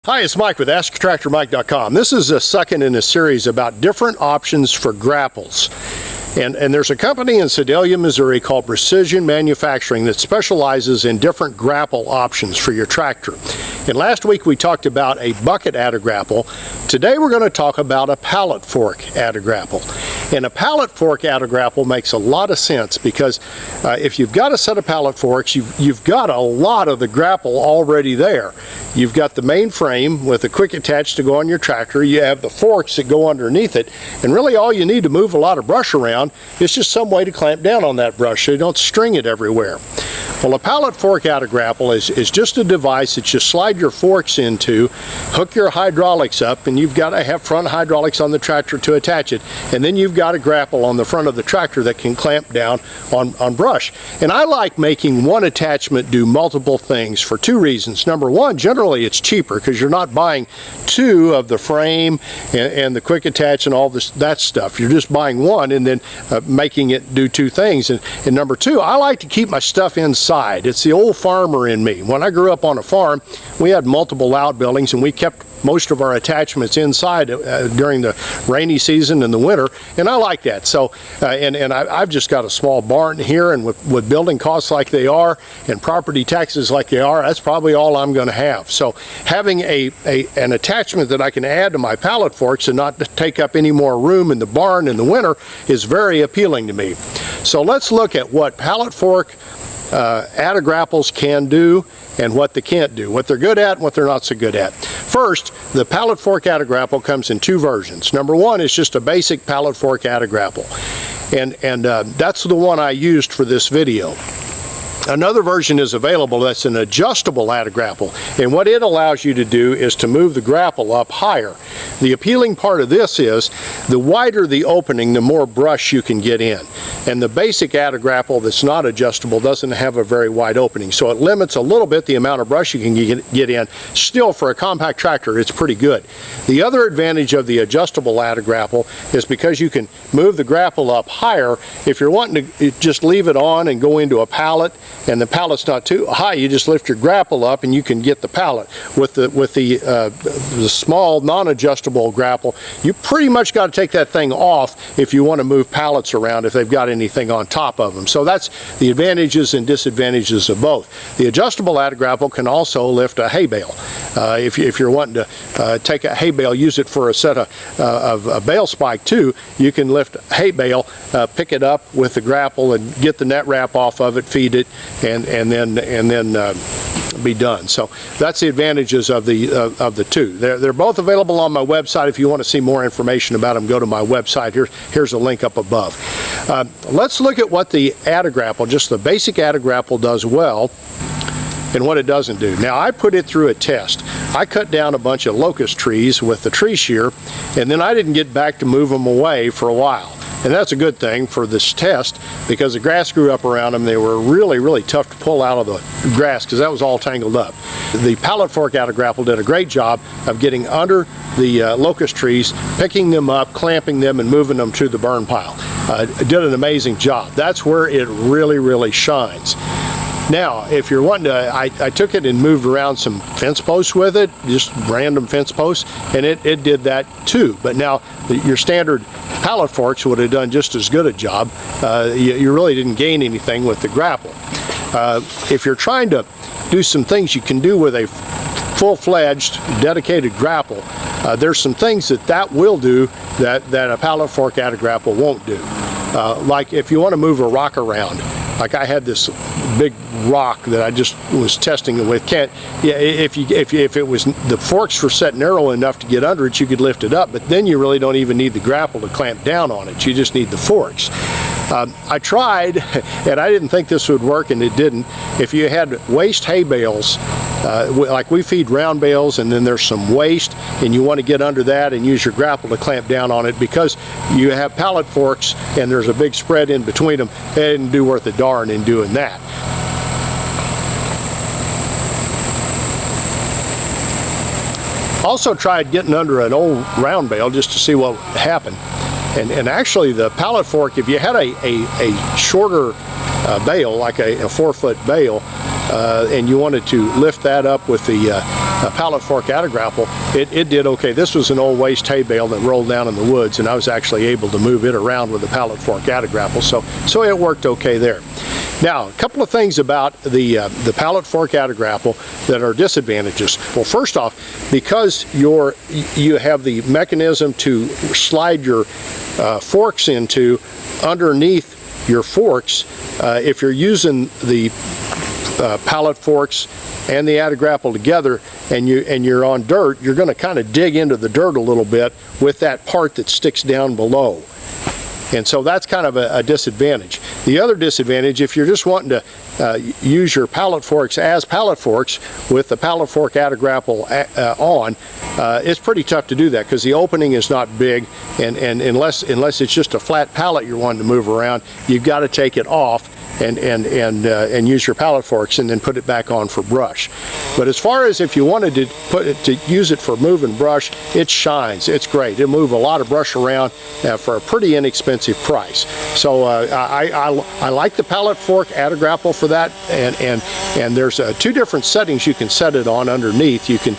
Hi, it's Mike with AskTractorMike.com. This is a second in a series about different options for grapples. And there's a company in Sedalia, Missouri called Precision Manufacturing that specializes in different grapple options for your tractor. And last week we talked about a bucket Add-A-Grapple. Today we're going to talk about a Pallet Fork Add-A-Grapple. And a Pallet Fork Add-A-Grapple makes a lot of sense because if you've got a set of pallet forks, you've got a lot of the grapple already there. You've got the main frame with a quick attach to go on your tractor. You have the forks that go underneath it. And really all you need to move a lot of brush around is just some way to clamp down on that brush so you don't string it everywhere. Well, a Pallet Fork Add-A-Grapple is just a device that you slide your forks into, hook your hydraulics up, and you've got to have front hydraulics on the tractor to attach it, and then you've got a grapple on the front of the tractor that can clamp down on brush. And I like making one attachment do multiple things for two reasons. Number one, generally it's cheaper because you're not buying two of the frame and the quick attach and all that stuff. You're just buying one and then making it do two things. And number two, I like to keep my stuff inside. It's the old farmer in me. When I grew up on a farm, we had multiple outbuildings and we kept most of our attachments inside during the rainy season and the winter, and I like that. So I've just got a small barn here, and with building costs like they are and property taxes like they are, that's probably all I'm going to have. So having an attachment that I can add to my pallet forks and not take up any more room in the barn in the winter is very appealing to me. So let's look at what Pallet Fork Add-A-Grapples can do and what they can't do, what they're good at and what they're not so good at. First, the Pallet Fork Add-A-Grapple comes in two versions. Number one is just a basic Pallet Fork Add-A-Grapple, and that's the one I used for this video. Another version is available that's an adjustable Add-A-Grapple, and what it allows you to do is to move the grapple up higher. The appealing part of this is the wider the opening, the more brush you can get in. And the basic Add-A-Grapple that's not adjustable doesn't have a very wide opening, so it limits a little bit the amount of brush you can get in. Still, for a compact tractor, it's pretty good. The other advantage of the adjustable Add-A-Grapple is because you can move the grapple up higher. If you're wanting to just leave it on and go into a pallet, and the pallet's not too high, you just lift your grapple up and you can get the pallet. With the small non-adjustable grapple, you pretty much got to take that thing off if you want to move pallets around if they've got anything on top of them. So that's the advantages and disadvantages of both. The adjustable Add-A-Grapple can also lift a hay bale. If you're wanting to take a hay bale, use it for a set of a bale spike too, you can lift a hay bale, pick it up with the grapple and get the net wrap off of it, feed it, and then be done. So that's the advantages of the two. They're both available on my website. If you want to see more information about them, go to my website. Here's a link up above. Let's look at what the Add-A-Grapple, just the basic Add-A-Grapple, does well and what it doesn't do. Now, I put it through a test. I cut down a bunch of locust trees with the tree shear, and then I didn't get back to move them away for a while. And that's a good thing for this test because the grass grew up around them. They were really, really tough to pull out of the grass because that was all tangled up. The Pallet Fork Add-A-Grapple did a great job of getting under the locust trees, picking them up, clamping them, and moving them to the burn pile. It did an amazing job. That's where it really, really shines. Now, if you're wanting to, I took it and moved around some fence posts with it, just random fence posts, and it did that too. But now, your standard pallet forks would have done just as good a job. You really didn't gain anything with the grapple. If you're trying to do some things you can do with a full-fledged, dedicated grapple, there's some things that will do that a Pallet Fork Add-A-Grapple won't do. Like if you want to move a rock around, like I had this big rock that I just was testing it with. If it was, the forks were set narrow enough to get under it, you could lift it up, but then you really don't even need the grapple to clamp down on it. You just need the forks. I tried, and I didn't think this would work, and it didn't. If you had waste hay bales, like we feed round bales, and then there's some waste, and you want to get under that and use your grapple to clamp down on it, because you have pallet forks and there's a big spread in between them, it didn't do worth a darn in doing that. Also tried getting under an old round bale just to see what happened. And actually the pallet fork, if you had a shorter bale, like a 4-foot bale, and you wanted to lift that up with the Pallet Fork Add-A-Grapple, it did okay. This was an old waste hay bale that rolled down in the woods, and I was actually able to move it around with the Pallet Fork Add-A-Grapple, so it worked okay there. Now, a couple of things about the Pallet Fork Add-A-Grapple that are disadvantages. Well, first off, because you have the mechanism to slide your forks into underneath your forks, if you're using the pallet forks and the Add-A-Grapple together and you're on dirt, you're going to kind of dig into the dirt a little bit with that part that sticks down below. And so that's kind of a disadvantage. The other disadvantage, if you're just wanting to use your pallet forks as pallet forks with the Pallet Fork Add-A-Grapple on, it's pretty tough to do that because the opening is not big, and unless it's just a flat pallet you're wanting to move around, you've got to take it off and use your pallet forks and then put it back on for brush. But as far as if you wanted to use it for moving brush, it shines. It's great. It'll move a lot of brush around for a pretty inexpensive price. So I like the Pallet Fork Add-A-Grapple for that, and there's two different settings you can set it on underneath. You can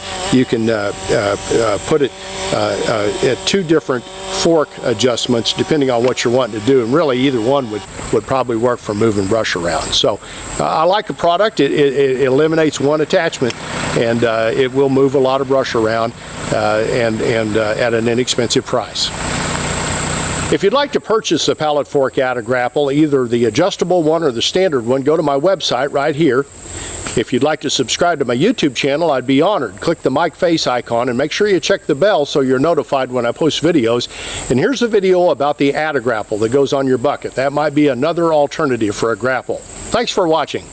put it at two different fork adjustments depending on what you're wanting to do, and really either one would probably work for moving brush around. So I like the product. It eliminates one attachment, and it will move a lot of brush around and at an inexpensive price. If you'd like to purchase the Pallet Fork Add-A-Grapple, either the adjustable one or the standard one, go to my website right here. If you'd like to subscribe to my YouTube channel, I'd be honored. Click the mic face icon and make sure you check the bell so you're notified when I post videos. And here's a video about the Add-A-Grapple that goes on your bucket. That might be another alternative for a grapple. Thanks for watching.